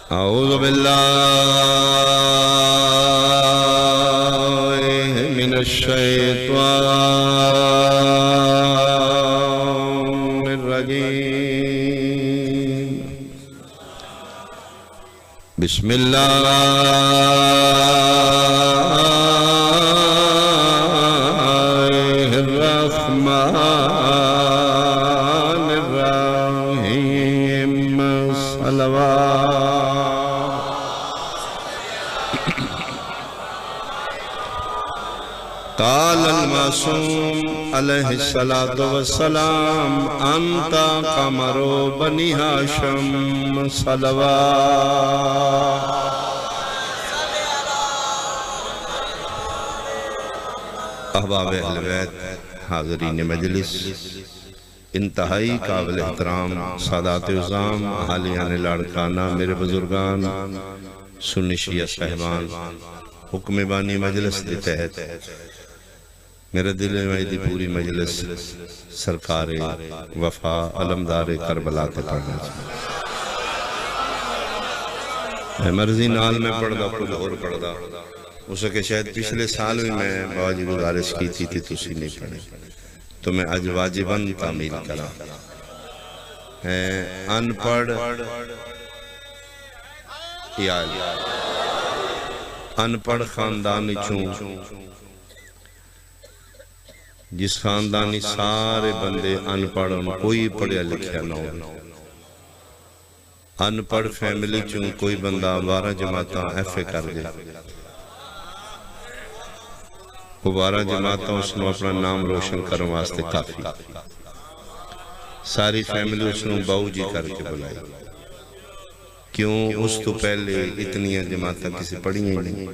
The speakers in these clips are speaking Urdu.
اعوذ باللہ من الشیطان الرجیم بسم اللہ الرحمن الرحیم صلوات قال المعصوم علیہ السلام انت قمر بنی ہاشم صلوات احباب اہل بیت حاضرین مجلس انتہائی قابل احترام سادات عظام اہالیان لاڑکانہ میرے بزرگان سنی شیعہ صاحبان حکم بانی مجلس کے تحت میرے دل میں دی پوری مجلس سرکار وفا علمدار کربلا تے پڑھنا چاہیے مرضی نال میں پڑھ دا خود اور پڑھ دا اسے کہ شاید پچھلے سال بھی میں باوجی گزارش کی تھی تسی نہیں پڑھے تو میں اج واجباً تعمیل کرا ان پڑھ ان پڑھ خاندانی چون جس خاندانی سارے بندے ان پڑھ کوئی پڑھیا لکھیا نہ ہو ان پڑھ فیملی چون کوئی بندہ 12 جماعتاں ایف اے کر دے وہ 12 جماعتاں اس نے اپنا نام روشن کرنے واسطے کافی ساری فیملی اس نے باؤ جی کر کے بلائی کیوں اس تو پہلے اتنی جماعتاں کسی پڑھی ہیں نہیں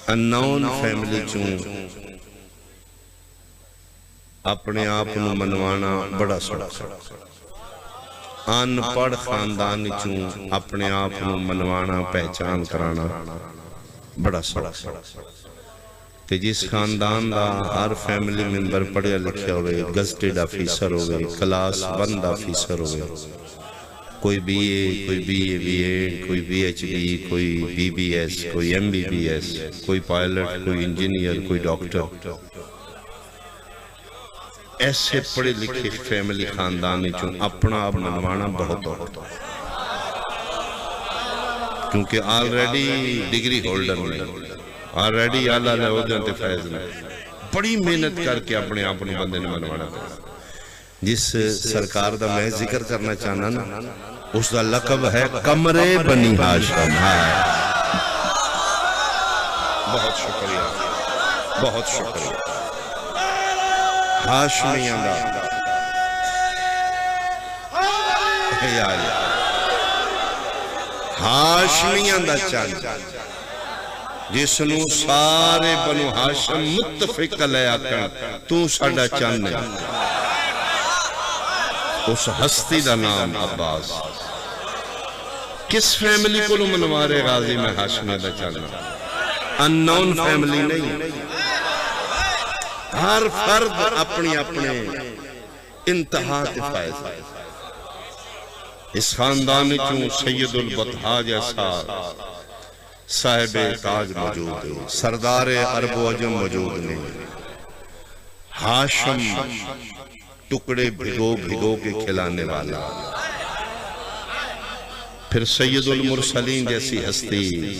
اننون فیملی چون اپنے آپ نو منوانا بڑا سڑک ان پڑھ خاندانی چون اپنے آپ نو منوانا پہچان کرانا بڑا سڑک تے جس خاندان دا ہر فیملی ممبر پڑھیا لکھیا ہوئے گزٹڈ آفیسر ہوئے کلاس 1 آفیسر ہوئے کوئی بی اے کوئی بی اے بی ایڈ کوئی بی ایچ بی کوئی بی بی ایس کوئی ایم بی بی ایس کوئی پائلٹ کوئی انجینئر کوئی ڈاکٹر ایسے پڑھے لکھے فیملی خاندانی چون اپنا اب منوانا بہت ہوتا کیونکہ آلریڈی ڈگری ہولڈر نہیں آلریڈی اللہ علیہ وجہ فیض نہیں بڑی محنت کر کے اپنے آپ نے بندے نے منوانا جس سرکار دا میں ذکر کرنا چاہنا نا اس دا لقب ہے قمر بنی ہاشم بہت شکریہ بہت شکریہ ہاشمیاں دا ہاشمیاں دا چاند جس نو سارے بنو ہاشم متفق لے آکن تو ساڑا چاند ہے اس ہستی دا نام عباس کس فیملی کو لو منوارے غازی میں ہاشمی دا چاند اننون فیملی نہیں ہر فرد اپنی اپنے انتہا فائز اس خاندانی چون سید البطحا جیسا صاحب تاج موجود ہے سردار عرب و عجم موجود نہیں ہاشم ٹکڑے بھگو بھگو کے کھلانے والا پھر سید المرسلین جیسی ہستی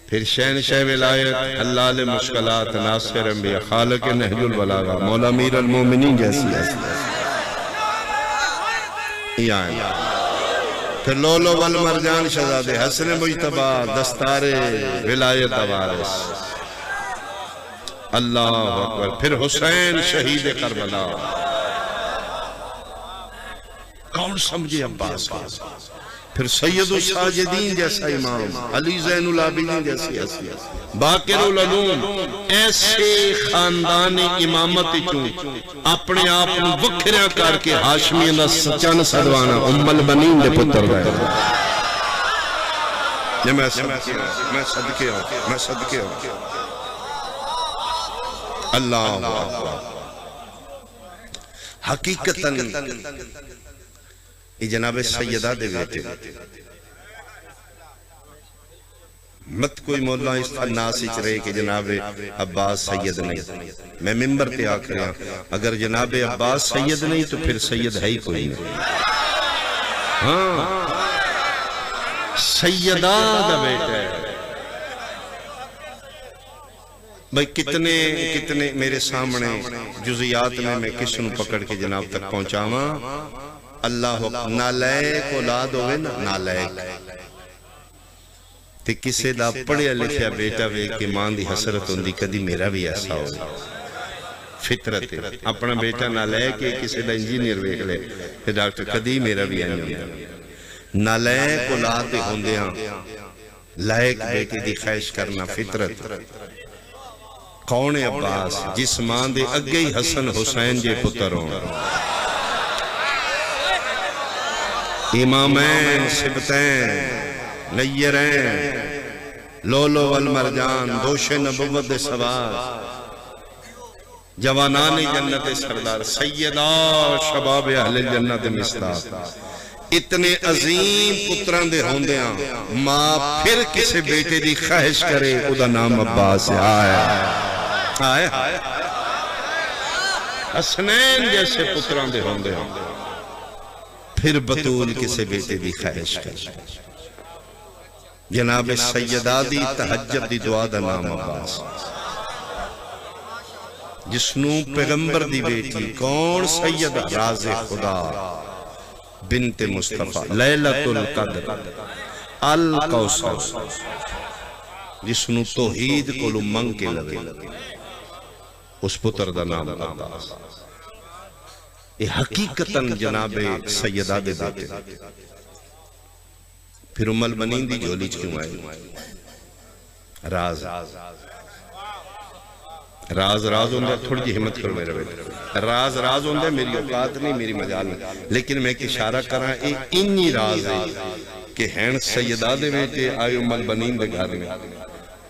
پھر شہنشاہ ولایت حلال مشکلات ناصر انبیاء خالق نہج البلاغہ مولا امیر المومنین جیسی ہستی پھر لولو والمرجان شہزادے حسن مجتبہ دستار ولایت وارث اللہ اکبر پھر حسین شہید کربلا کون سمجھے عباس پھر سید الساجدین جیسا امام علی زین العابدین جیسی حسین باقر العلوم ایسے خاندان امامت چون اپنے آپ وکھریاں کر کے ہاشمی دا سچان صدوانا ام البنین دے پتر دے میں صدقے ہوں اللہ حقیقتاً یہ جناب سیدہ دے بیٹے مت کوئی مولا اس ناس اچ رہے کہ جناب عباس سید نہیں. میں ممبر تے آکھریا اگر جناب عباس سید نہیں تو پھر سید ہے ہی کوئی نہیں. ہاں سیدہ دا بیٹا ہے بھئی. کتنے میرے سامنے جزیات میں کس نو پکڑ کے جناب تک پہنچاواں. اللہ نالائق اولاد ہوئے نا نالائق تے کسے دا پڑھیا لکھیا بیٹا وے کہ ماں دی حسرت ہوندی کدی میرا بھی ایسا ہو. فطرت اپنا بیٹا نالائق ہے کسے دا انجینئر ویکھ لے تے ڈاکٹر کدی میرا بھی ایسا ہوندا. نالائق اولاد ہوندیاں لائق بیٹے دی خواہش کرنا فطرت. کون عباس جس ماں دے اگے ہی حسن حسین جے پتر ہوں. امامین سبتین نیرین لولو والمرجان دوش نبوت دے سواز جوانان جنت سردار سیدہ شباب اہل جنت مستاق. اتنے عظیم پتران دے ہوندیاں ماں پھر کسے بیٹے دی خواہش کرے او دا نام عباس آئے. حسنین جیسے پتران دے ہوندیاں پھر بطول کسے بیٹے دی خواہش کرے. جناب سیدہ دی تہجد دی دعا دا نام عباس. جسنو پیغمبر دی بیٹی کون سیدہ راز خدا بنت مصطفیٰ لیلۃ القدر القوثر جسنو توحید کو منگ کے لگے اس پتر دا نام عباس. یہ حقیقتاً جناب سیدہ دے داتے. پھر ام المنین دی جھولی کیوں آئے. راز ہوندے تھوڑی جی حمد کرو میرے بیٹے. راز ہوندے میری اوقات نہیں میری مجال نہیں لیکن میں ایک اشارہ کراں انہی راز ہے کہ ہین سیدہ دے بیٹے آئے ام المنین دے گھر میں.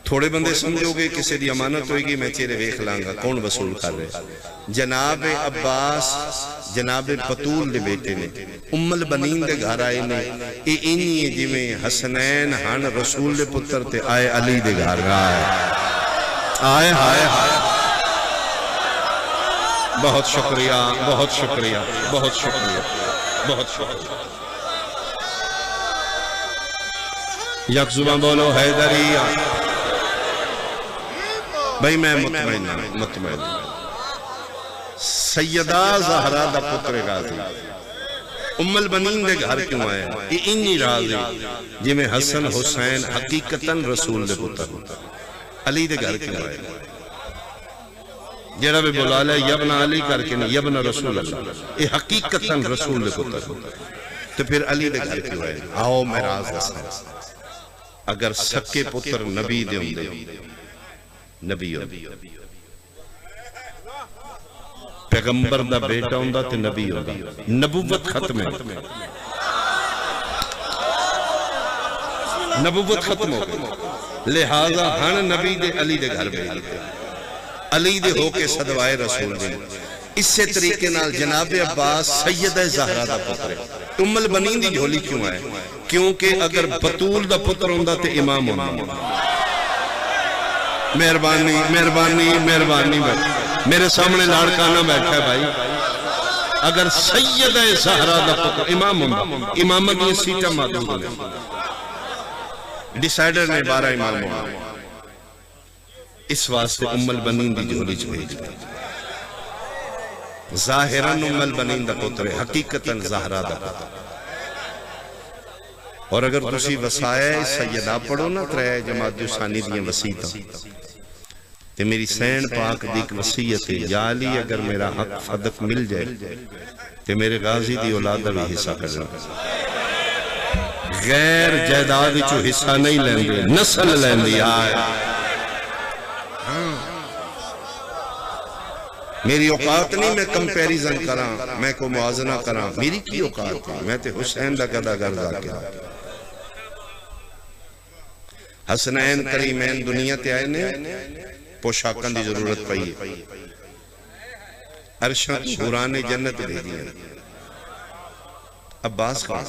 تھوڑے بندے سمجھو گے کسی دی امانت ہوئے گی میں چہرے ویکھ لانگا کون وصول کر رہے. جناب عباس جناب بطول دے بیٹے نے ام البنین دے گھر آئے نے. اے انہی جی میں حسنین ہن رسول دے پتر تے آئے علی دے گھر آئے. بہت شکریہ بہت شکریہ بہت شکریہ بہت شکریہ. یک زبان بولو حیدریہ. بھئی میں مطمئن سیدہ زہرا دا پتر غازی ام البنین دے گھر کیوں آئے. یہ انہی راز ہے جی میں حسن حسین حقیقتاً رسول دے پتر علی دے گھر کیوں آئے. جیڑا بھی بولا لے یبن علی کر کے نہیں یبن رسول اللہ یہ حقیقتاً رسول دے پتر. تو پھر علی دے گھر کیوں آئے. آؤ میں راز دسنا. اگر سکے پتر نبی دے ہوندے نبی ہوندے پیغمبر دا بیٹا ہوندہ تے نبی ہوندہ نبوت ختم ہے. نبوت ختم ہو گئی لہذا ہن نبی دے علی دے گھر بھیج دیتے علی دے ہو کے صدوائے رسول دے. اس سے طریقے نال جناب عباس سیدہ زہرا دا پتر ہے. ام البنین دی جھولی کیوں آئے کیونکہ اگر بطول دا پتر ہوندہ تے امام ہوندہ. مہربانی مہربانی مہربانی میرے سامنے لاڑکانہ بیٹھا ہے بھائی. اگر سیدہ زہرا دا پتر امام ہوندہ امامت یہ سیٹا معدود ہے. ڈیسائیڈر نے 12 امام ہوندہ. اس واسطے ام البنین دی جھولی بھیج دی. ظاہراً ام البنین دا پتر ہے حقیقتاً زہرا دا پتر. اور اگر تسی وسائے سیدہ پڑھو نا ترے جماعت جو ثانی دیئے وسیعتاں تے میری سین پاک دیکھ وسیعت ہے یا علی اگر میرا حق فدق مل جائے تے میرے غازی دی اولادہ بھی حصہ کرنا. غیر جائیداد جو حصہ نہیں لیں گے نسل لیں گے. آئے میری اوقات نہیں میں کمپیریزن کراں میں کو موازنہ کراں. میری کی اوقات ہے میں تے حسین دا گدا گرزا کیا. حسنین کریمین دنیا تے آئے نے پوشاکن دی ضرورت پئی ہے. عرشاں حوران جنت دے دیا. عباس کون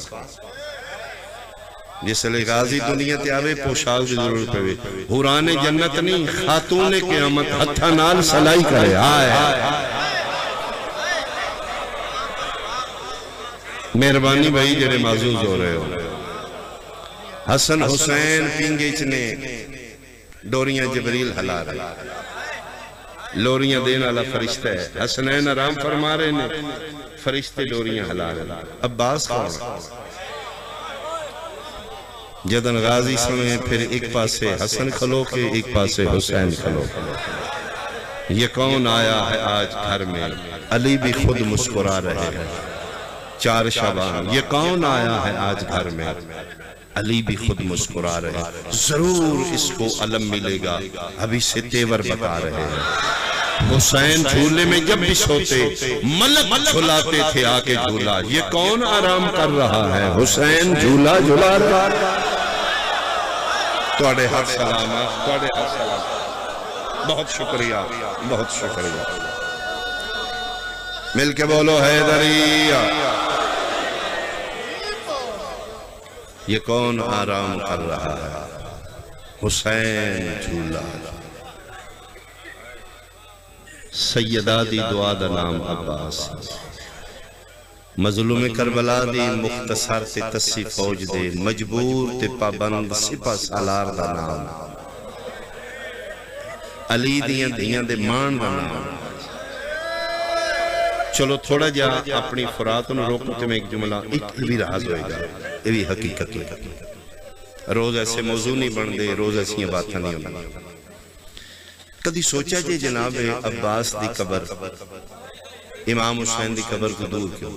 جس لئے غازی دنیا تے آوے پوشاک دی ضرورت پہ حوران جنت نہیں خاتون قیامت ہتھا نال سلائی کرے آئے مہربانی بھائی جڑے معزوز ہو رہے ہو حسن حسین پینگے چنے ڈوریاں جبریل ہلا رہے لوریاں دینا اللہ فرشتہ ہے حسنین آرام فرما رہے نے فرشتے ڈوریاں ہلا رہے عباس کون جدن غازی سمیں پھر ایک پاسے حسن کھلو کے ایک پاسے حسین کھلو یہ کون آیا ہے آج گھر میں علی بھی خود مسکرا رہے ہیں 4 شعبان یہ کون آیا ہے آج گھر میں علی بھی خود مسکرا رہے ہیں ضرور اس کو علم ملے گا ابھی سے تیور بتا رہے ہیں حسین جھولے میں جب بھی سوتے ملک جھلاتے تھے آکے جھولا یہ کون آرام کر رہا ہے حسین جھولا جھلا رہا توڑے ہر سلامت توڑے ہر سلامت بہت شکریہ بہت شکریہ مل کے بولو حیدریہ یہ کون آرام کر رہا ہے حسین جھولا سیدہ دی دعا دا نام عباس مظلوم کربلا دی مختصر تے تسی فوج دے مجبور تے پابند سپہ سالار دا نام علی دیاں دیاں دے مان دا نام چلو تھوڑا جا اپنی فراتوں روکو تے میں ایک جملہ ایک بھی راز ہوئے گا یہ بھی حقیقت ہوئے گا روز ایسے موضوع نہیں بن دے روز ایسی باتاں نہیں ہونا کدی سوچا جے جناب عباس دی قبر امام حسین دی قبر کو دور کیوں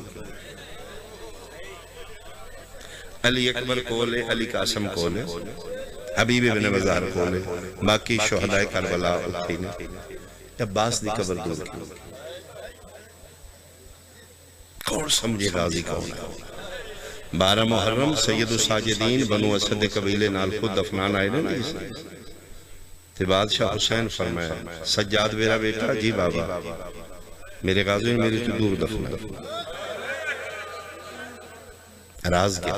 علی اکبر کولے علی قاسم کولے حبیب ابن وزار کولے باقی شہدائے کربلا اٹھی نے عباس دی قبر دور کیوں کون سمجھے غازی کون ہے 12 محرم سید الساجدین بنو اسد قبیلے نال خود دفنان آئے نا تے بادشاہ حسین فرمایا سجاد میرا بیٹا جی بابا میرے غازی نے میری تو دور دفنا راز کیا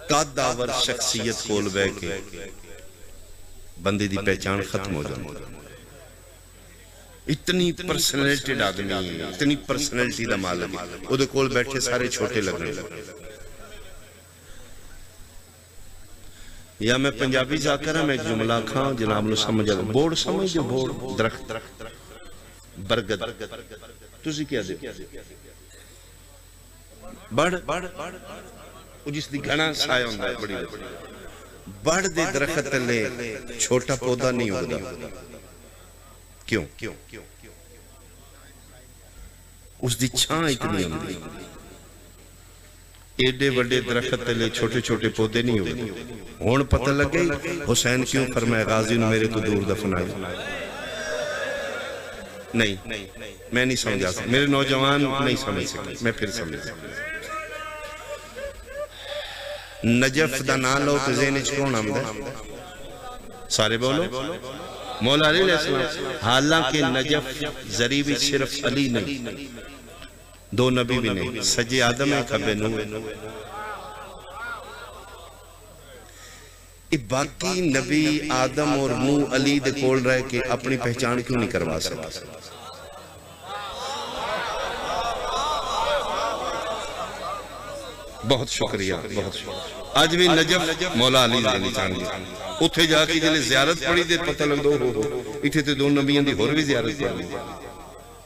قاداور شخصیت کھول بے کے بندی دی پہچان ختم ہو جانا اتنی پرسنلٹیڈ آدمی اتنی پرسنلٹی دا مالک او دے کول بیٹھے سارے چھوٹے لگنے یا میں پنجابی جاکر ہم ایک جملہ کھاں جناب نو سمجھا بورڈ سمجھ جو بورڈ درخت برگد تُسی کیا دے بڑھ او جس دی گھنا سائے ہوندہ ہے بڑی بڑھ دے درخت لے چھوٹا پودا نہیں ہوگا کیوں اس دی چھاں اتنی ہوندی ایڈے وڈے درخت لے چھوٹے چھوٹے پودے نہیں ہوئے ہون پتہ لگ گئی حسین کیوں فرمائے غازی نے میرے تو دور دفنائی نہیں میں نہیں سمجھا سکتا میرے نوجوان نہیں سمجھ سکتے میں پھر سمجھ سکتا نجف دا نالو تو زینج کون آمدہ سارے بولو مولا علیہ السلام حالانکہ نجف ذریبی صرف علی نہیں 2 نبی بھی نہیں سجی آدم ہے کبھے نو باقی نبی آدم اور نو علی دے کول رہے کہ اپنی پہچان کیوں نہیں کروا سکتا بہت شکریہ بہت شکریہ آج بھی نجف مولا علی زینی چاندی اتھے جا کے جلے زیارت پڑی دے پتہ لگ دو ہو اتھے تے 2 نبیان دی اور بھی زیارت پڑی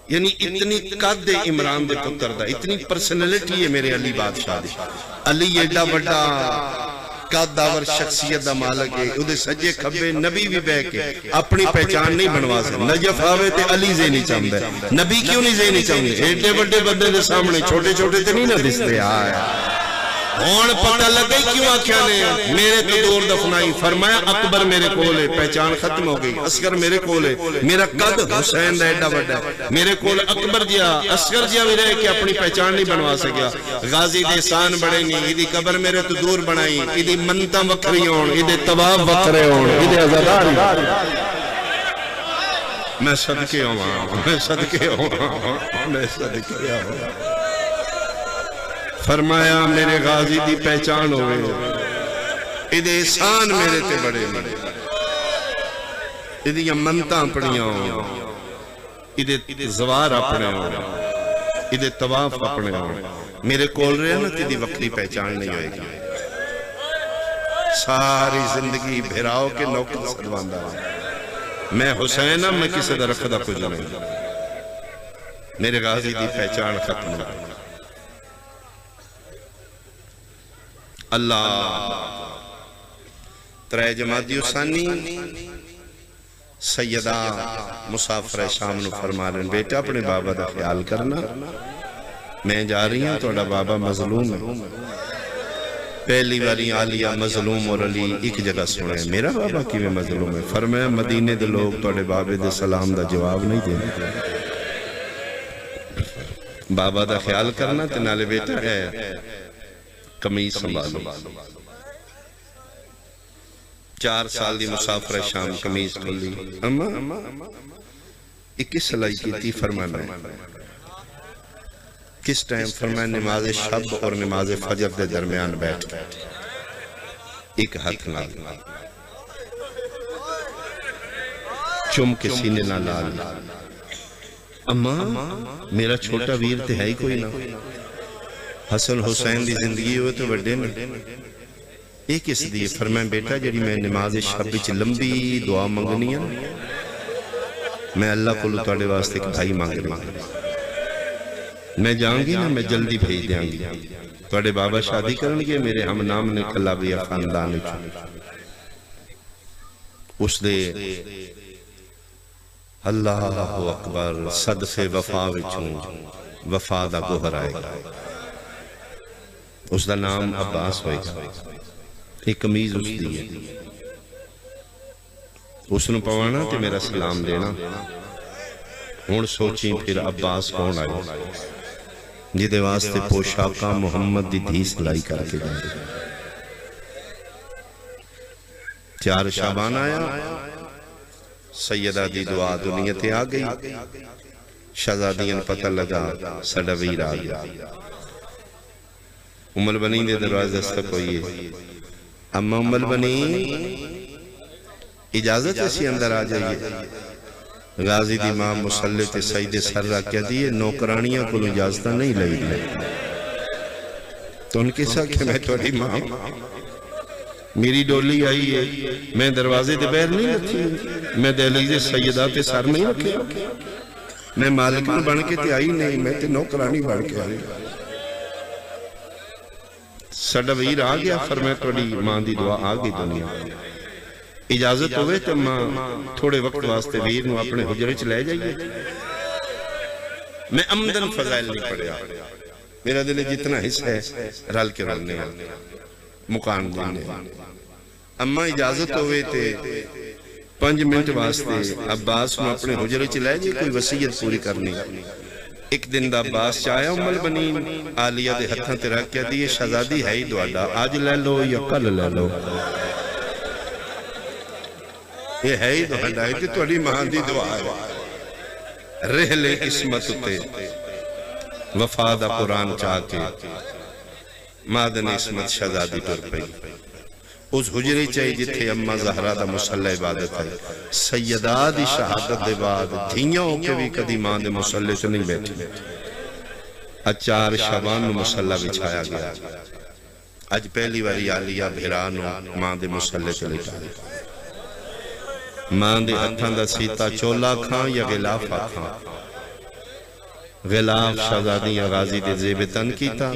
یعنی اتنی قد عمران دے پتر دا اتنی پرسنلٹی ہے میرے علی بادشاہ دی علی ایڈا بڑا قاداور شخصیت دا مالک ہے ادھے سجے کھبے نبی بھی بے کے اپنی پہچان نہیں بنوا سکتے نجف آوے تے علی زینی چاہم دے نبی کیوں نہیں زینی چاہم دے ایڈے بڑے بندے دے سامنے چھوٹے چھوٹے تے نہیں نہ دستے آیا ہون پتہ لگئی کیوں آکھیا نے میرے تو دور دفنائی فرمایا اکبر میرے کولے پہچان ختم ہو گئی اصغر میرے کولے میرا قد حسین دا ایڈا بڑا میرے کول اکبر جیا اصغر جیا بھی رہے کہ اپنی پہچان نہیں بنوا سکیا غازی دے سان بڑے نہیں ایدی قبر میرے تو دور بنائی ایدی منتہ وکری ہون ایدی طباب وکرے ہون ایدی عزدار میں صدقے آواں میں صدقے آواں میں صدقے آواں فرمایا میرے غازی دی پہچان ہوئے ادھے احسان میرے تے بڑے میرے ادھے منتاں پڑیاں ہوں ادھے زوار اپنے ہوں ادھے طواف اپنے ہوں میرے کول رہے نا تیدی وقتی پہچان نہیں ہوئے گی ساری زندگی بھیراؤ کے نوکر سدواندہ میں حسین میں کسی در خدا کچھ نہیں میرے غازی دی پہچان ختم ہو اللہ ترے جمادی ثانی سیدہ مسافر شام نو فرما رہے بیٹا اپنے بابا دا خیال کرنا میں جا رہی ہوں توڑا بابا مظلوم ہے پہلی باری آلیہ مظلوم اور علی ایک جگہ سنے میرا بابا کی میں مظلوم ہے فرمایا مدینے دے لوگ توڑے بابے دے سلام دا جواب نہیں دینے بابا دا خیال کرنا تے نالے بیٹا ہے قمیض سنبھالو 4 سال دی مسافر شام قمیض کھلی اما اکس سلائی کی تھی فرمانا ہے کس ٹائم فرمایا نماز شب اور نماز فجر دے درمیان بیٹھ ایک ہاتھ نال چم کے سینے نہ لال اما میرا چھوٹا ویر تے ہے ہی کوئی نہ حسن حسین دی زندگی ہوئے تو بڑھے میں ایک اس دیئے فرمائیں بیٹا جڑی میں نماز شب چ لمبی دعا منگنی ہے میں اللہ کو لطاڑے واسطے ایک بھائی مانگنی میں جاؤں گی نا میں جلدی بھیج دیاں گی توڑے بابا شادی کرنگے میرے ہم نام نے کلابیہ خاندان اس دے اللہ اکبر صدف وفا وچوں وفا دا گوہر آئے گا اس دا نام عباس ہوئے گا ایک قمیض اس دیئے اس نے پوانا تے میرا سلام دینا ہون سوچیں پھر عباس کون آئے جدے واسطے پوشاکہ محمد دی دھی سلائی کر کے جائے 4 شعبان آیا سیدہ دی دعا دنیاتے آ گئی شہزادیاں پتہ لگا سڑا ویر آ گیا ام البنین دے دروازے دستک ہوئی اما ام البنین اجازت ایسی اندر آ جائیے غازی دی ماں مسلح تے سید سر رکھ کیا دیئے نوکرانیاں کو اجازتہ نہیں لئی تو ان کے ساتھ کہ میں توڑی ماں میری ڈولی آئی ہے میں دروازے دے بیر نہیں رکھی میں دہلیز سیدات سر نہیں رکھے میں مالکن بن کے تے آئی نہیں میں تے نوکرانی بن کے آئی سڑا ویر آ گیا فرمائے توڑی ماں دی دعا آ گئی دنیا اجازت ہوئے تو ماں تھوڑے وقت واسطے ویر نو اپنے حجرے چ لے جائیے میں امدن فضائل نہیں پڑھیا میرا دل جتنا حصہ ہے رل کے رلنے مکان دینے اما اجازت ہوئے تے 5 منٹ واسطے عباس نو اپنے حجرے چ لے جائیے کوئی وصیت پوری کرنی ایک دن دا عباس چاہیا ام البنین آلیہ دے ہتھاں تے رکھ کیا دیئے شہزادی ہے ہی دعاڈا آج لے لو یا کل لے لو یہ ہے ہی دعاڈا ہے کہ توڑی مہان دی دعا ہے رہلے قسمت تے وفادہ قرآن چاہ کے مادن اسمت شہزادی پر پئی اس حجرے چاہی جتھے اممہ زہرہ دا مسلح عبادت ہے سیدہ دی شہادت دے بعد دھیاں ہو کے بھی کدی ماں دے مسلح سے نہیں بیٹھے 4 شعبان میں مسلح بچھایا گیا آج پہلی واری آلیہ بھیرانو ماں دے مسلح سے لٹا ماں دے ہتھاں دا سیتا چولا کھاں یا غلاف آکھاں غلاف شہزادی یا غازی دے زیب تن کیتا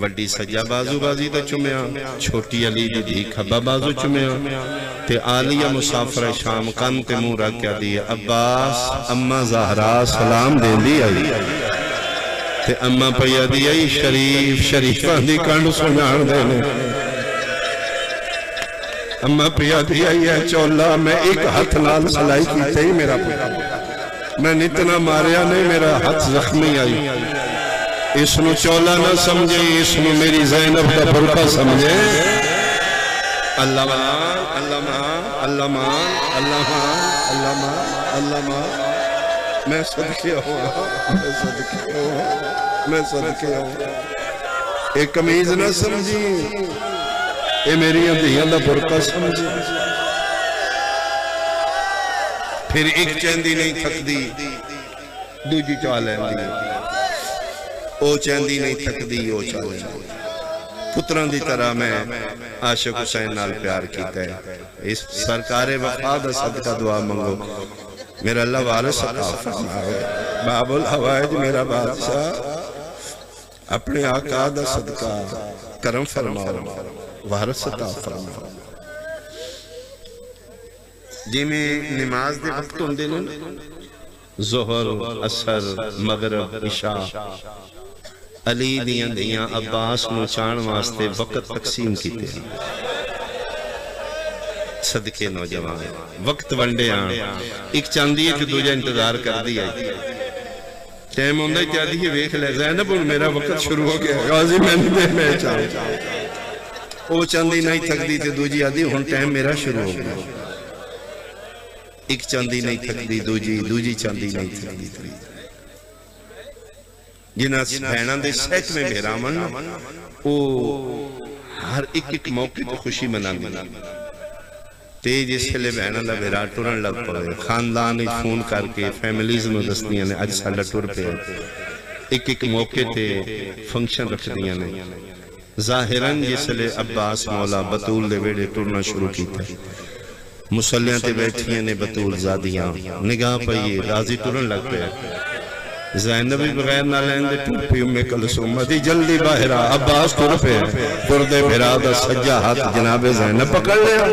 وڈی سجا بازو بازی دا چمیا چھوٹی علی دی دی کھبا بازو چمیا تے آلیہ مسافر شام کن تے موں رکھ کیا دی عباس اممہ زہرہ سلام دین دی آئی تے اممہ پیا دی آئی شریفہ دی کنڈ سنان دینے اممہ پیا دی آئی ہے چولا میں ایک ہاتھ نال سلائی کی تے ہی میرا پیا میں نتنا ماریا نہیں میرا ہاتھ زخمی آئی اس نو چولا نہ سمجھے اس نو میری زینب کا برقع سمجھے اللہ مان اللہ مان اللہ مان اللہ مان اللہ مان اللہ مان میں صدقے ہوں میں صدقے ہوں میں صدقے ہوں ایک کمیز نہ سمجھی اے میری اندھیاں دا برقع سمجھی پھر ایک چیندی نہیں تھک دی دوجی چالیں دی او چیندی نہیں تھک دی او چالیں دی پتران دی طرح میں عاشق حسین نال پیار کیتا ہے اس سرکار وفا دا صدقہ دعا منگو میرا اللہ وارث عطا فرمائے باب الحوائج میرا بادشاہ اپنے آقا دا صدقہ کرم فرماؤ وارث عطا فرماؤ جی میں نماز دے وقت ہوندے نا ظہر عصر مغرب عشاء علی دیاں دیاں عباس نو چان واسطے وقت تقسیم کیتے ہیں صدقے نوجوان وقت ونڈے آن ایک چاندی ہے کہ دوجہ انتظار کر دیا ٹائم ہوندہ چاہتی ہے ویکھ لے زینب میرا وقت شروع ہو گیا غازی میں نے دے میں چاہوں وہ چاندی نہیں تھک دی تھی دوجی آدھی ہون ٹائم میرا شروع ہو گیا ایک چاندی نہیں تھک دی دوجی چاندی نہیں تھک دی تھی جنہاں بہناں دے سیٹ میں بہرامن وہ ہر ایک موقع کو خوشی منان تیج اس لئے بہناں دا بہرا ٹورن لگ پڑے خاندان فون کر کے فیملیز میں دستیاں نے آج ساڑھا ٹور پہ ایک موقع تے فنکشن رکھ دیاں نے ظاہراً جس لئے عباس مولا بطول دے ویڑے ٹورنا شروع کی تھا مسلیاں تے بیٹھیاں نے بطول زادیاں نگاہ پہیے راضی ٹورن لگ پہ زینبی بغیر نہ لیندے ٹور پہ امی کلثوم دی جلدی باہرہ عباس ٹور پہ پردے بھرا دا سجا ہاتھ جناب زینب پکڑ لیا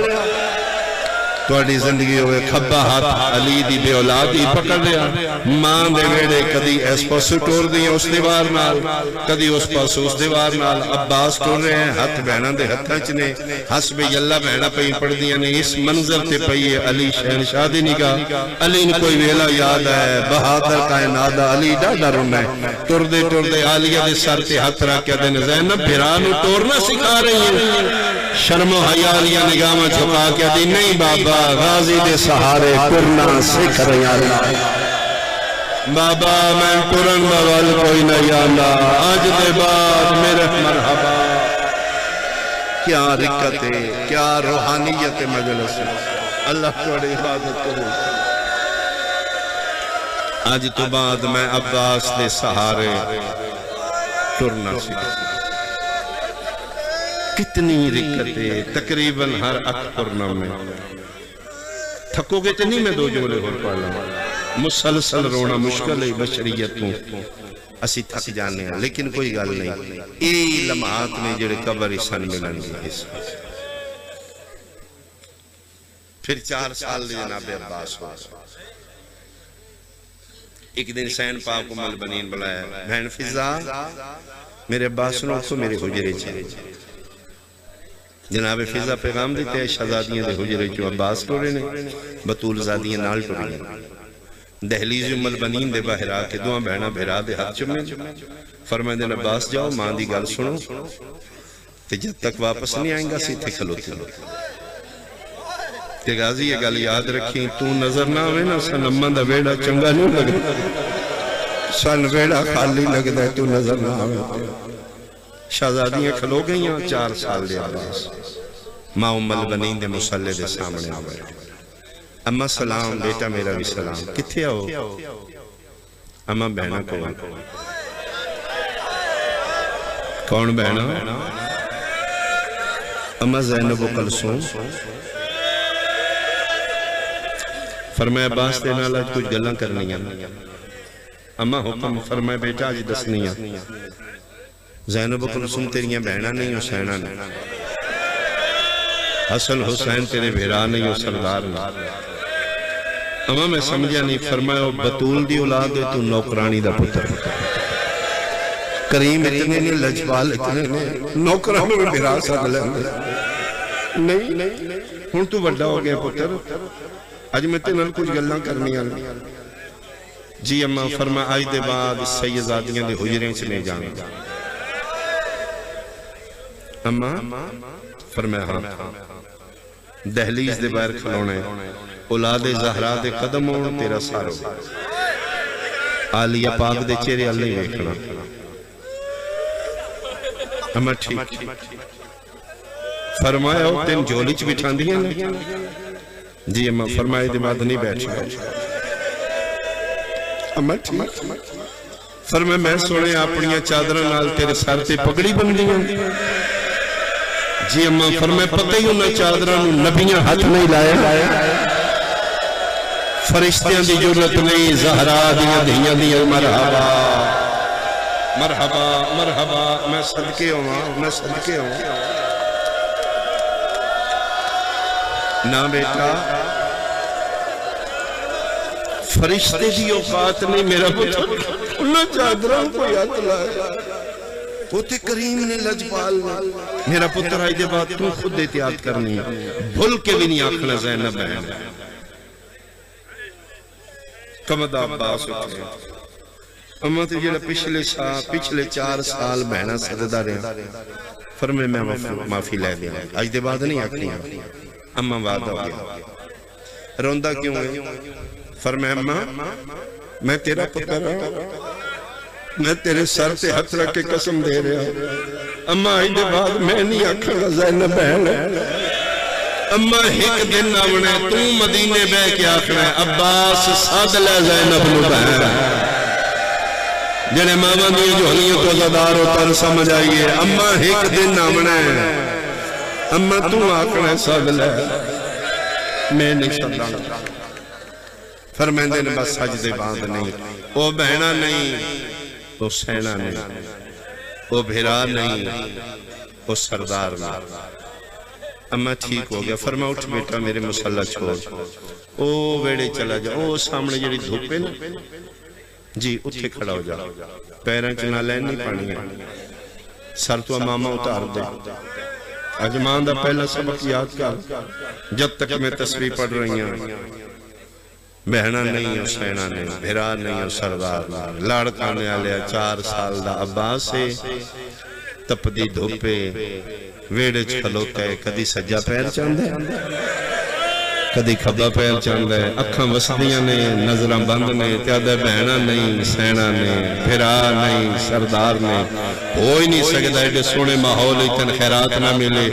توڑی زندگی ہوئے کھبا ہاتھ علی دی بے اولادی پکڑ لیا ماں دے ویڑے کدی اس پاسو ٹور دیا اس دیوار نال کدی اس پاسو اس دیوار نال عباس ٹور رہے ہیں ہاتھ بہنہ دے ہتھاں چنے حسب یلہ بہنہ پہی پڑھ دیا نے اس منظر تے پہیے علی شہنشاہ دی نگاہ علی نے کوئی ویلا یاد ہے بہادر کائنادہ علی ڈاڈا رونا ہے ٹور دے آلیہ دے سر تے ہاتھ رکھیا دے زینب بھرانو ٹورنا سکھا رہی ہیں شرم و حیالیہ نگاہ میں جھکا کیا دی نہیں بابا غازی دے سہارے کرنا سکھ رہی ہیں بابا میں ٹورن بوال کوئی نہیں آنا آج دے بعد میرے مرحبا کیا رکت ہے کیا روحانیت مجلس ہے اللہ توڑی عبادت کرو آج تو بعد میں عباس دے سہارے ٹورنا سکھ کتنی رکتے تقریباً ہر اکھرنا میں تھکو گے تو نہیں میں دو جملے اور پڑھ لوں مسلسل رونا مشکل ہے بشریت کو اسی تھک جانے ہیں لیکن کوئی گل نہیں اے لمحات میں جڑے قبر اسان ملن گے پھر 4 سال دے جناب عباس ہو ایک دن حسین پاک کو مل بنین بلایا بہن فضا میرے عباس نے کو میرے حجرے چاہے جناب فضا پیغام دیتے ہیں شہزادیاں دے حجرے جو عباس ٹورے نے بطول زادیاں نال ٹورے نے دہلیز مل بنین دے باہر آکے دعا بہنا بھیرا دے ہاتھ چمیں فرمائے دن عباس جاؤ ماں دی گل سنو تے جب تک واپس نہیں آئیں گا سیتھے کھلوتی تے غازی یہ گل یاد رکھیں تو نظر نہ ہوئے نا سن اماں دا ویڑا چنگا نہیں لگ سن ویڑا خالی لگ دے تو نظر نہ ہوئے شہزادیاں کھلو گئیاں 4 سال دے عباس ماں امال بنین دے مسلح دے سامنے آوائے اماں سلام بیٹا میرا بھی سلام کتھے آؤ اماں بہنہ کو کون بہنہ اماں زینب و کلثوم فرمائے عباس دینا اللہ کچھ گلاں کرنی ہیں اماں حکم فرمائے بیٹا آج دسنی ہیں زینب و کلثوم تیریاں بہنہ نہیں حسینہ نہیں حسن حسین تیرے بھیرا نہیں ہو سردار نہیں اماں میں سمجھا نہیں فرمایا بطول دی اولاد ہے تو نوکرانی دا پتر کریم اتنے نہیں لجبال اتنے نہیں نوکرانی میں بھیرا ساتھ لیں نہیں ہون تو وڈا ہو گیا پتر آج میں تینال کچھ گلاں کرنی آن جی اماں فرمایا آج دے بعد سیدزادیاں دے حجریں سے نہیں جانا اماں فرمایا ہاں دہلیز دے باہر کھلونا ہے اولاد زہرا دے قدم ہون تیرا سارو عالیہ پاک دے چہرے اللہ ہی ویکھنا اما ٹھیک فرمایا ہو تین جولیچ بٹھان دیا نا جی اما فرمائے دے بعد نہیں بیٹھ گیا اما ٹھیک فرمائے میں سونے اپنی چادرہ نال تیرے سار تے پگڑی بن دیا جی اما فرمائے پتہ ہی انہا چادرہ نبیاں ہاتھ نہیں لائے فرشتیاں دی جرت نہیں زہرا دیا دھیاں دیا مرحبا مرحبا مرحبا میں صدقے ہوں نا بیٹا فرشتے دی اوقات نہیں میرا پتر انہا چادرہ کو یاد لائے پوتے کریم نے لجپال میرا پتر آئی دے بات تو خود احتیاط کرنی بھول کے بھی نہیں آنکھنا زینب ہے کمد عباس اٹھے اما تو جڑا پچھلے 4 سال بہنا سجدہ رہے فرمے میں معافی لے دیا آج دے بعد نہیں آکھنی اما وعدہ ہو گیا روندہ کیوں ہے فرمے اما میں تیرا پتر ہوں میں تیرے سر تے ہاتھ رکھ کے قسم دے رہا ہوں اما آج دے بعد میں نہیں آکھنا زینب بہن اما ایک دن آونے تو مدینے بے کے آخر ہے عباس ساد لے زینب نو بہن جنہیں ماما دیئے جو حلیت و زدار و تر سمجھ آئیے اما ایک دن آونے اما تو آخر ہے ساد لے میں نہیں سداں فرمیندے نے بس سجدے باندھ نہیں او بہنہ نہیں او سینہ نہیں او بھرا نہیں او سردار نہیں اما ٹھیک ہو گیا فرما اٹھ بیٹا میرے مسلح چھوڑ او ویڑے چلا جا او سامنے جڑی دھوپے نا جی اتھے کھڑا ہو جا پیریں چنا لین نہیں پانی ہے سر تو امامہ اتار دے اجمان دا پہلا سبق یاد کر جب تک میں تسبیح پڑھ رہی ہیں بہنہ نہیں ہو سینہ نہیں بھرا نہیں ہو سردار نہیں لاڑکانے آلیا 4 سال دا عباس سے تپ دی دھوپے ویڑے چھلوتا ہے کدی سجا پیر چاند ہے کدی کھبا پیر چاند ہے اکھاں وسدیاں نے نظرہ بند نے تیادہ بہنہ نہیں سینہ نے بھرا نہیں سردار نے ہوئی نہیں سکتا ہے کہ سونے ماحول اتن خیرات نہ ملے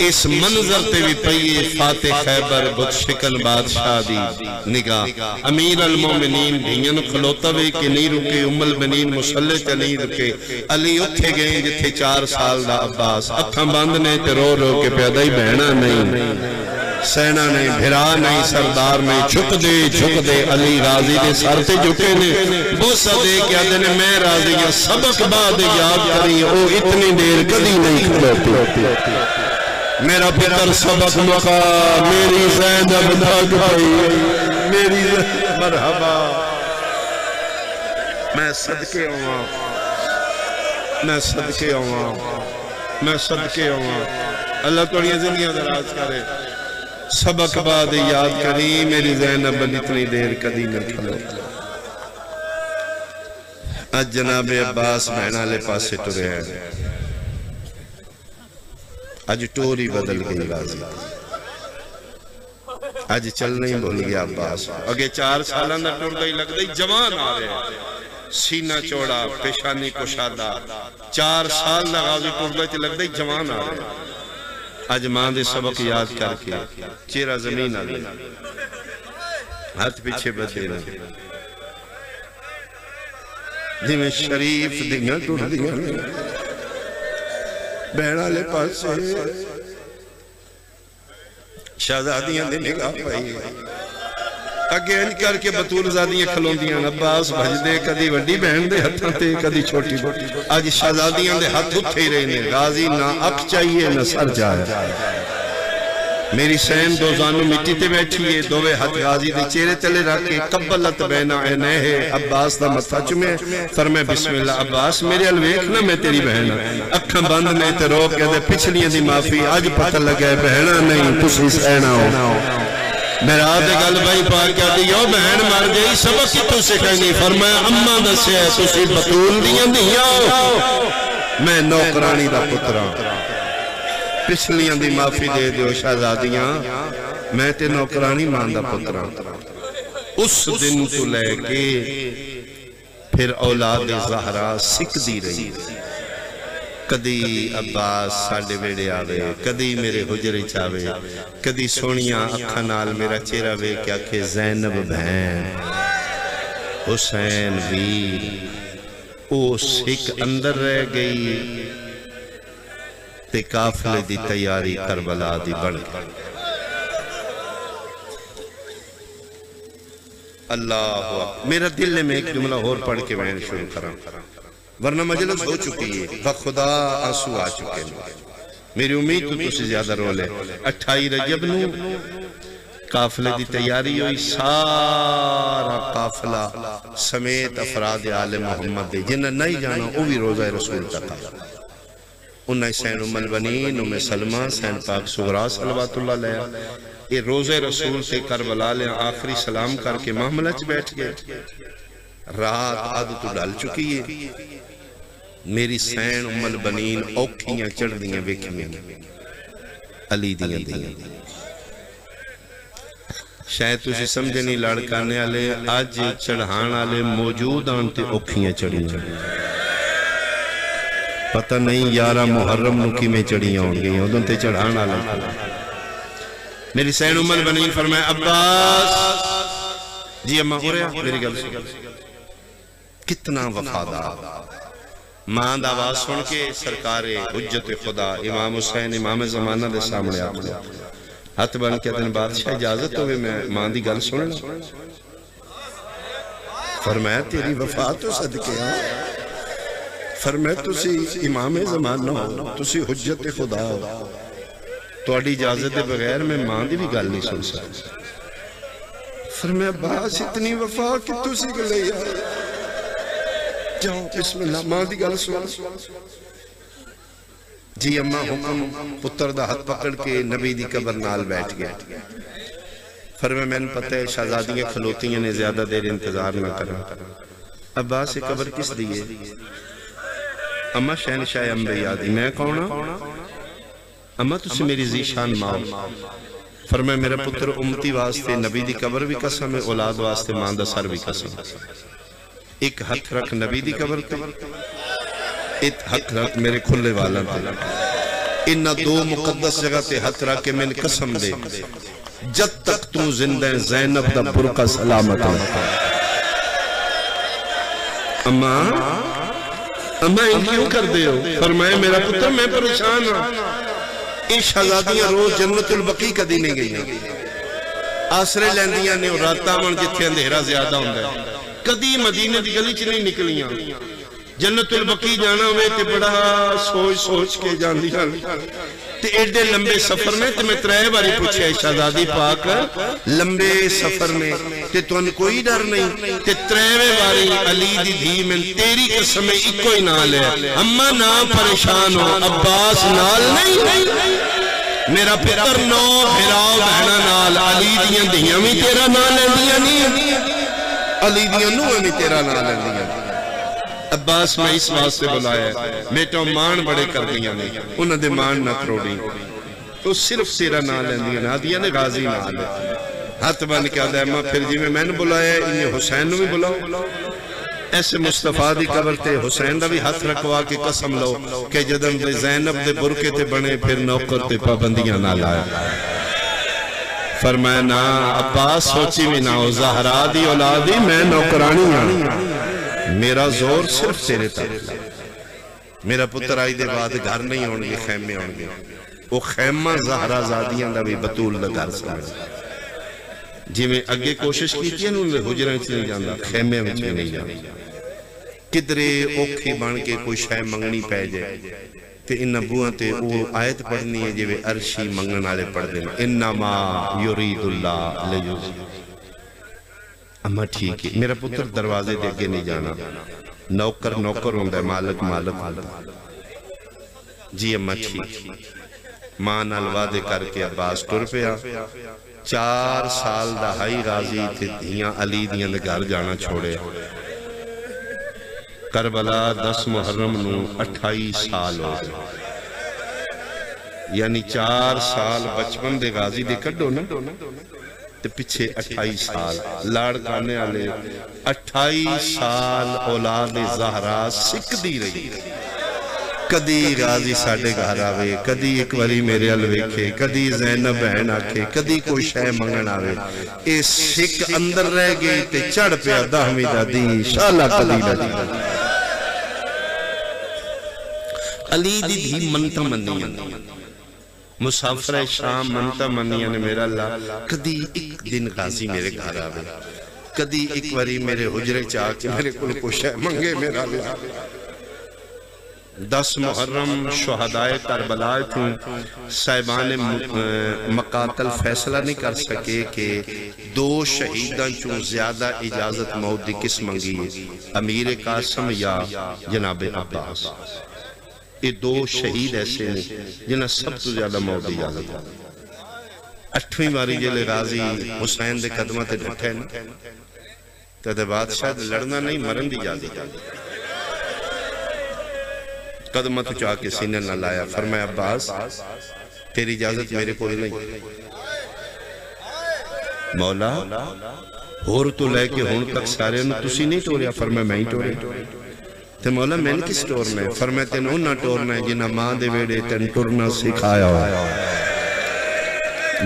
اس منظر تے بھی پئیے فاتح خیبر بت شکل بادشاہ دی نگاہ امیر المومنین دھینن کھلوتا بھی کہ نہیں رکے ام البنین مسلح تے نہیں رکے علی اتھے گئے جتھے 4 سال دا عباس اکھاں بند نے تے رو رو کے پیدا ہی بہنہ نہیں سینہ نہیں بھرا نہیں سردار نہیں جھک دے علی غازی دے سر تے جھکے نے بوسہ دے کیا دینے میں راضی یا سبق بعد یاد کری او اتنی دیر کدی نہیں کھلوتی میرا پتر سبق مقا میری زینب دھاگ پئی میری زینب مرحبا میں صدقے ہوا اللہ توڑیاں زندگیاں دراز کرے سبق بعد یاد کری میری زینب اتنی دیر کدی نہ کھلو آج جناب عباس بہنہ لے پاسے ٹرے ہیں آج ٹوری بدل گئی غازی آج چل نہیں بھول گیا عباس اگے 4 سالہ نہ ٹر گئی لگ گئی جوان آ رہے سینہ چوڑا پیشانی کشادہ 4 سال نہ غازی ٹر گئی لگ گئی جوان آ رہے آج ماں دے سبق یاد کر کے چیرہ زمین آگئی ہاتھ پیچھے بدے رہے جی میں شریف دنیا ٹوڑ دیا بہنہ لے پاس سے شہزادیاں دے نگاہ پائی اگے انج کر کے بطول زادیاں کھلون دیاں عباس بھج دے کدی وڈی بہن دے ہتھاں تے کدی چھوٹی آج شہزادیاں دے ہاتھ اٹھے ہی رہے نے غازی نہ اکھ چاہیے نہ سر جائے میری سین دو زانو مٹی تے بیٹھیے دوے ہاتھ غازی دے چہرے تلے رکھے قبلت بین عینیہ عباس دا متھا چومے فرمائے بسم اللہ عباس میرے الویکھ نہ میں تیری بہن اکھاں بند نہیں تے رو کے دے پچھلیاں دی معافی آج پتہ لگے بہنہ نہیں تسی سینہ ہو میرا آدھے گل بھائی پاک کیا دیو بہن مر گئی سبق کی تو سے کہیں فرمایا اممہ دسے ہے تسی بطول دیاں دیاں میں نوکرانی دا پترہ پچھلیاں دی معافی دے دیو شہزادیاں، میں تے نوکرانی ماں دا پتراں۔ اس دن تو لے کے پھر اولاد زہرا سکھ دی رہی، کدی عباس ساڑے بیڑے آوے، کدی میرے حجرے چاوے، کدی سونیاں اکھا نال میرا چہرہ وے کیا کہ زینب بہن، حسین ویر، او سکھ اندر رہ گئی تے قافلے دی تیاری کربلا دی بڑھ گئی۔ اللہ میرا دل میں ایک جملہ اور پڑھ کے میں شروع کرا، ورنہ مجلس ہو چکی ہے، بخدا آنسو آ چکے ہیں۔ میری امید تو تسی زیادہ رول ہے۔ 28 رجب نو قافلے دی تیاری ہوئی، سارا قافلہ سمیت افراد آل محمد دے، جنہیں نہیں جانا وہ بھی روزہ رسول تک آ۔ انہیں سین ام البنین، ام سلمہ، سین پاک سغرا صلوات اللہ علیہ، یہ روزہ رسول سے کربلا لیں آخری سلام کر کے محملہ چ بیٹھ گئے۔ رات آدھ تو ڈال چکی ہے، میری سین ام البنین اوکھیاں چڑھ دیاں ویکھیاں علی دیاں دیاں۔ شاید تسی سمجھے نہیں لڑکانے آلے آج چڑھان آلے موجود آنتے اوکھیاں چڑھیاں، پتہ نہیں 11 محرم نکی میں چڑھیاں ہوں گئی، ادھوں تے چڑھان آلے۔ میری سین ام البنین فرمائے عباس جی اماں ہو رہا میری گل سن، کتنا وفادار، ماں دا آواز سن کے سرکار حجت خدا امام حسین امام زمانہ دے سامنے آتے ہاتھ بن کے دن بادشاہ اجازت ہوئے میں ماں دی گل سن لوں؟ فرمایا تیری وفا تو صدقے ہاں، فرمایا تسی امام زمانہ ہو، تسی حجت خدا ہو، تو اڈی اجازت دے بغیر میں ماں دی بھی گل نہیں سن سکتا۔ فرمایا باس اتنی وفا کہ تسی گلے آئے، جاؤ بسم اللہ ماں دی گل سن۔ جی اماں حکم، پتر دا ہاتھ پکڑ کے نبی دی قبر نال بیٹھ گیا۔ فرمایا میں نے پتہ ہے شہزادیاں کھلوتیاں نے زیادہ دیر انتظار نہ کرا۔ عباس سے قبر کس دیئے؟ اماں شہنشاہ انبیاء دی، میں کون ہوں؟ اماں تسی میری ذیشان ماں۔ فرمایا میرا پتر امتی واسطے نبی دی قبر بھی قسم ہے، اولاد واسطے ماں دا سر بھی قسم ہے۔ ایک ہتھ رکھ نبی دی قبر تے، ایک ہتھ رکھ میرے کھلے والا تے، انہا دو مقدس جگہ تے ہتھ رکھ کے میں نے قسم دے جب تک تو زندہ زینب دا برقع سلامت ہے۔ اماں ان کیوں کر دے ہو؟ فرمائے میرا پتر میں پریشان ہوں، ان شہزادیاں روز جنت البقیع کدی نہیں گئی، آسرے لیندیاں نے اور راتاں من جتھے اندھیرا زیادہ ہوندہ ہے، کدی مدینے دی گلی چ نہیں نکلیاں، جنت البقیع جانا ہوئے تے بڑا سوچ کے جاندی ہیں تے ایڈے لمبے سفر میں تے میں 3 باری پوچھے شہزادی پاک لمبے سفر میں تے تو ان کوئی ڈر نہیں تے 3 باری علی دی دھی میں تیری قسم ایک کوئی نال ہے، اماں نہ پریشان ہو، عباس نال نہیں، میرا پتر نو بھراؤ بہنا نال، علی دیاں دیاں بھی تیرا نال لیندیاں نہیں، علی دیاں نوہ بھی تیرا نال لیندیاں۔ عباس میں اس واسطے بلایا ہے، بیٹا مان بڑے کر دیا نہیں، انہوں نے مان نہ کروڑی، تو صرف تیرا نام لیندیا نہ دیا نے غازی نہ لے، ہاتھ بن کے آدھا ہے ماں پھر جی میں نے بلایا ہے، انہیں حسین نے بھی بلاؤ، ایسے مصطفیٰ دی قبر تے حسین دا بھی ہاتھ رکھوا کے قسم لو کہ جدم دے زینب دے برکے تے بنے پھر نوکر تے پابندیاں نہ لائے۔ فرمایا نا عباس سوچی بھی نہ ہو، زہرا دی اولادی میں نوکرانی ہوں، میرا زور صرف تیرے تک، میرا پتر آئی دے بعد گھر نہیں ہونگے، خیمے ہونگے، وہ خیمہ زہرا زادیاں دا بھی بطول دا گھر سمجھ، جی میں اگے کوشش کی تھی انہوں نے حجریں سے نہیں جاندہ، خیمے میں نہیں جاندہ، کدرے اوکھی بان کے کوئی شاہ منگنی پہ جائے تے ان نبوہاں تے وہ آیت پڑھنی ہے جو عرشی منگن آلے پڑھ دینا، انما یرید اللہ لیوز۔ اماں ٹھیک ہے، میرا پتر دروازے دے کے نہیں جانا، نوکر ہوندہ ہے، مالک ہوندہ ہے، جی اماں ٹھیک ہے، ماں نال وعدے کر کے عباس ٹر پیا، 4 سال دا ہائی غازی تھے دھیاں علی دیاں دے گھر جانا چھوڑے، کربلا 10 محرم نو 28 سال ہو گئے، یعنی 4 سال بچپن دے غازی دے کڈو نا تے پچھے 28 سال لاڑ کانے والے 28 سال اولاد زہرا سکدی رہی کدی غازی ساڈے گھر آوے کدی ایک واری میرے ال ویکھے کدی زینب بہن آکھے کدی کوئی شے منگن آوے اے سکھ اندر رہ گئی تے چڑھ پیا 10ویں دا دین شالا کدی لدی علی دی دھی منتا منیاں مسافر شام منتا منیاں نے میرا اللہ کدی ایک دن غازی میرے گھر آوے کدی ایک واری میرے حجرے چاہ کے میرے کل کو شے منگے میرا لیا 10 محرم شہدائے کربلا تھوں صاحبان مقاتل فیصلہ نہیں کر سکے کہ 2 شہیداں چوں زیادہ اجازت موت دی کس منگی امیر قاسم یا جناب عباس یہ 2 شہید ایسے ہیں جنہاں سب تو زیادہ موت دی اجازت 8ویں باری جلے غازی حسین دے قدمہ تے ڈٹھے نا تے بادشاہ لڑنا نہیں مرن دی اجازت قدمہ تو چاہ کے سینے نہ لایا فرمایا عباس تیری اجازت میرے کو نہیں مولا اور تو لے کے ہون تک سارے انہوں تسی نہیں ٹوریا فرمایا میں ہی ٹورے تے مولا میں نے کس ٹورنا ہے فرمایا تین انہاں ٹورنا ہے جنہاں ماں دے ویڑے تین ٹورنا سکھایا ہوا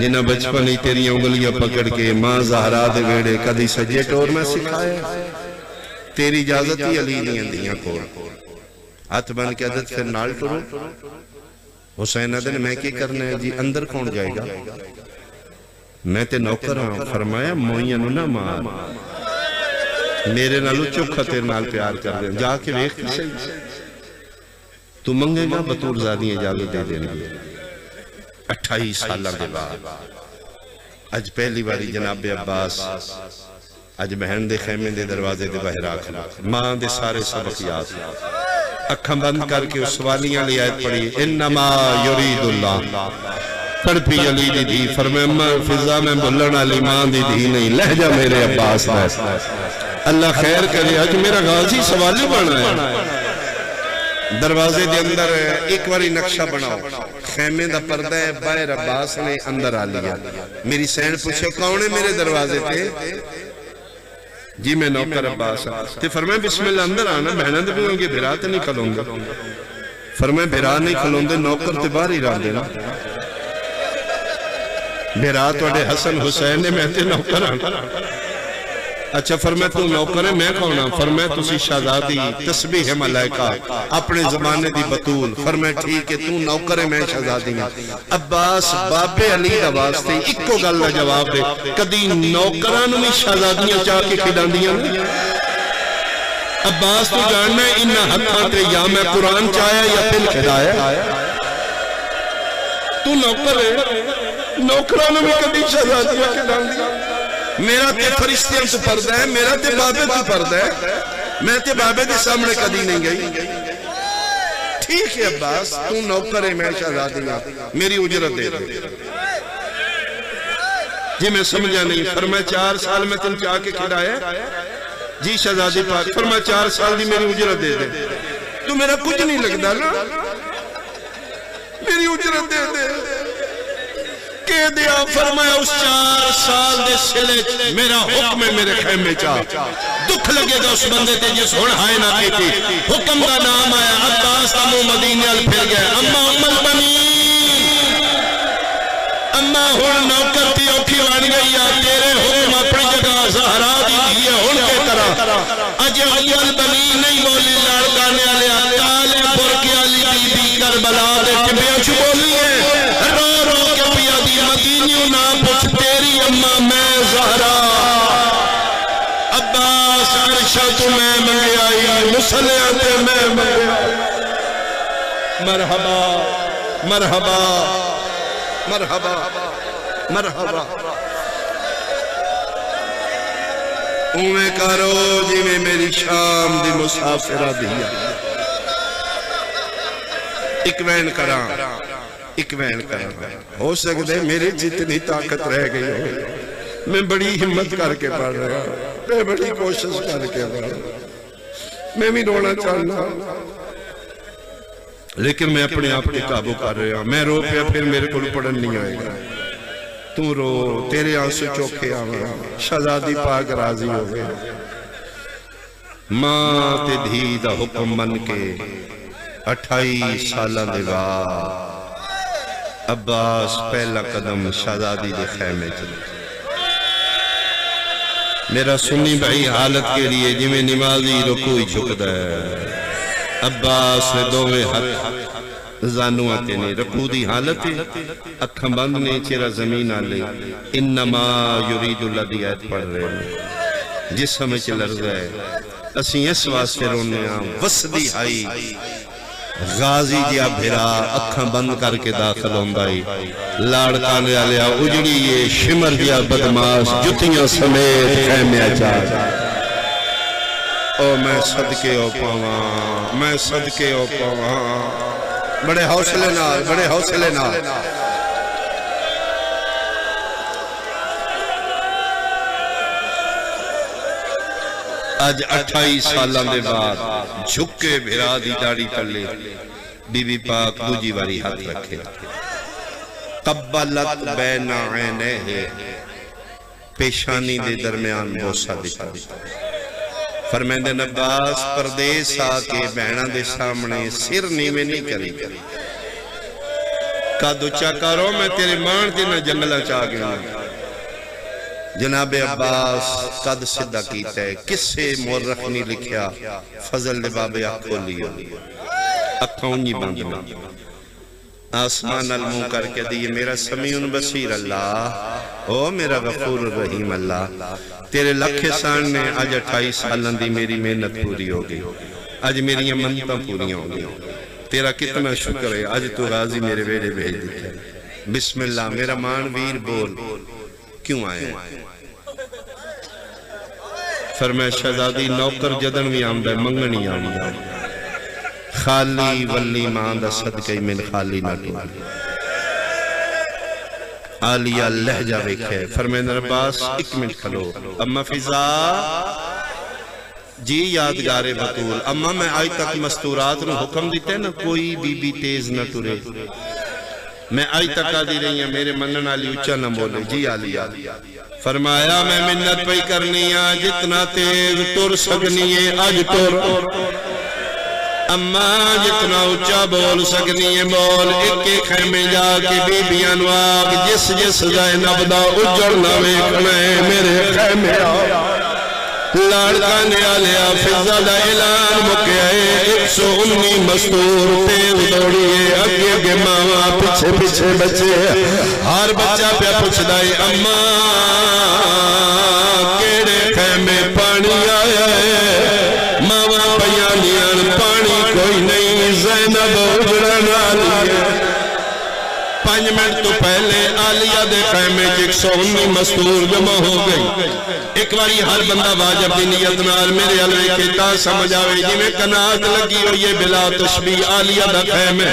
جنہاں بچپن ہی تیری انگلیاں پکڑ کے ماں زہرا دے ویڑے کدی سجے ٹورنا سکھایا تیری اجازت ہی علی نہیں اندیاں کو ہاتھ بن کے عدد پھر نال ٹرو حسین عدن میں کی کرنا ہے جی اندر کون جائے گا میں تے نوکر ہوں فرمایا موئینو نہ مار میرے نالو چکھا تیر نال پیار کر دیں جا کے ویخ کسے تو منگے گا بطور زادی اجازت دے دینا 28 سالہ دے بعد اج پہلی باری جناب عباس اج بہن دے خیمے دے دروازے دے باہر آکھنا ماں دے سارے سبق یاد اکھاں بند کر کے اس والیاں لے آیت پڑھی انما یرید اللہ تڑپی علی دی دھی فرمائے فضا میں بلنا علی ماں دی دھی نہیں لہجہ میرے عباس ہے اللہ خیر کرے آج میرا غازی سوالی بنا ہے دروازے دے اندر ایک واری نقشہ بناؤ خیمے دا پردہ ہے باہر عباس نے اندر آ لیا میری سین پوچھے کون ہے میرے دروازے تے جی میں نوکر عباس تے فرمائے بسم اللہ اندر آنا بہنہ دے بھی ہوں گے بھرا تے نہیں کھلوں گے فرمائے بھرا نہیں کھلوں دے نوکر تے باہر ہی رہا دینا بھرا تو اڈے حسن حسین نے میں تے نوکر آنا اچھا فرمائے تو نوکر ہے میں کھونا فرمائے تو سی شہزادی تسبیح ملائکہ اپنے زمانے دی بطول فرمائے ٹھیک ہے تو نوکر ہے میں شہزادی ہیں عباس باب علی دا واسطے ایک کو گل نہ جواب دے کدی نوکران میں شہزادیاں چاہ کے کھڑان دیاں عباس تو جاننا ہے انہا حقاں تے یا میں قرآن چاہیا یا پھر کھڑایا تو نوکر ہے نوکران میں کدی شہزادیاں کھڑان دیاں میرا تے فرشتیاں تو پردہ ہے میرا تے بابے تو پردہ ہے میں تے بابے دے سامنے کدی نہیں گئی ٹھیک ہے عباس تو نوکر ہے میں شہزادیاں میری اجرت دے دے جی میں سمجھا نہیں فرمایا 4 سال میں تم چاہ کے کھڑایا جی شہزادی پاک فرمایا 4 سال دی میری اجرت دے دے تو میرا کچھ نہیں لگتا نا میری اجرت دے دے کہ دیا فرمایا اس 4 سال دے سلے میرا حکم ہے میرے خیمے چاہ دکھ لگے گا اس بندے تے جس ہون ہائے نہ کی تھی حکم دا نام آیا عباس تمو مدینے ال پھر گئے اما ام البنین اما ہون نوکر تی اوکھی بن گئی یا تیرے حکم اپنی جگہ زہرا دی دیئے ہون کے طرح اج ام البنین نہیں بولی لڑکانے والے کالے برکے علی بی بی کربلا دے ٹبیاں چ بولی ہے رو رو کے پیا دی مدینیوں نہ پوچھ تیری اما میں زہرا عباس عرشہ تو میں منگے آئی مسلیاں تے میں منگے آئی مرحبا مرحبا مرحبا مرحبا اوے کرو جی میں میری شام دی مسافرہ دیا ایک وین کراں ایک وین کراں ہو سکتے میری جتنی طاقت رہ گئی ہو میں بڑی ہمت کر کے پڑھ رہا میں بڑی کوشش کر کے پڑھ رہا میں بھی رونا چاہنا لیکن میں اپنے آپ کے قابو کر رہا، میں رو پیا پھر میرے کو پڑھن نہیں آئے گا، تو رو، تیرے آنسو چوکھے آواں، شہزادی پاک راضی ہو گئے، ماں تے دھی دا حکم من کے 28 سالہ دے بعد عباس پہلا قدم شہزادی دے خیمے چلے۔ میرا سنی بھائی حالت کے لیے جی میں نمازی رکوع جھکدا ہے، عباس نے دوویں ہاتھ زانوں آتے نہیں، رکوع دی حالت اکھاں بند نے، چہرہ زمین آلے، انما یرید الذی آیت پڑھ رہے ہیں، جسم وچ لرزا ہے، اسی اس واسطے رونے ہاں، وسدی آئی غازی جیا بھرا اکھاں بند کر کے داخل ہوندائی، لاڑکانے آلیا اجڑی یہ شمر جیا بدماش جتیاں سمیت خیمے چاہ، او میں صدقے او پاواں، میں صدقے او پاواں، بڑے حوصلے نال، بڑے حوصلے نال۔ آج 28 سالاں دے بعد جھکے بھرا دی داڑی تلے بی بی پاک دوجی واری ہاتھ رکھے، قبلت بین عینیہ، پیشانی دے درمیان بوسہ دکھا، فرمیندے عباس پردیس آکے بہنہ دے سامنے سر نیوے نہیں کری، قد اچھا کرو میں تیرے مان کے نہ جنگلہ چاہ گیا۔ جناب عباس قد صدہ کیتا ہے، کس سے مورخ نہیں لکھیا، فضل باب اکھو لیو، اکھوں نہیں بند میں، آسمان المو کر کے دیئے میرا سمیع بصیر اللہ، او میرا غفور الرحیم اللہ، تیرے لکھے سامنے آج 28 سالن دی میری محنت پوری ہو گئی، آج میری منتاں پوری ہو گئی، تیرا کتنا شکر ہے، آج تو غازی میرے بیڑے بھیج دیتا ہے، بسم اللہ میرا مان ویر بول، کیوں آئے ہیں؟ فرمائے شہزادی نوکر جدن بھی آمدہ منگنی آمدہ، خالی ولی ماندہ صدقی من خالی نہ ٹولی، آلیہ لہجہ ویکھے، فرمائے عباس ایک منٹ کھلو، اما فضا جی یادگار بطول، اما میں آج تک مستورات نے حکم دیتے نا کوئی بی بی تیز نہ ٹورے، میں آج تک آدھی رہی ہیں میرے منن آلی اچھا نہ بولے، جی آلیہ فرمایا میں منت پہ کرنی ہے جتنا تیز ٹر سکنی ہے آج ٹر، اما جتنا اچھا بول سکنی ہے بول، ایک ایک خیمے جا کے بی بیاں نواگ جس جس زینب دا اجڑنا ویکھنا ہے میرے خیمے آ، لاڑکانے آلیا فضا دا اعلان مکے آئے، 119 مستور تیز دوڑیے، اگے اگے ماما پچھے پچھے بچے، ہر بچہ پہ پچھ دائی اما کیڑے خیمے پانی آیا ہے، ماما بیانیاں پانی کوئی نہیں، زینب اجڑن آلی ہے، 5 منٹ تو پہلے آلیہ دے خیمے 119 مستور جمع ہو گئی، ایک باری ہر بندہ واجب دی نیت نال میرے علوے کہتا سمجھ آوے جی میں کنات لگی ہوئی ہے بلا تشبیح آلیہ دا خیمے،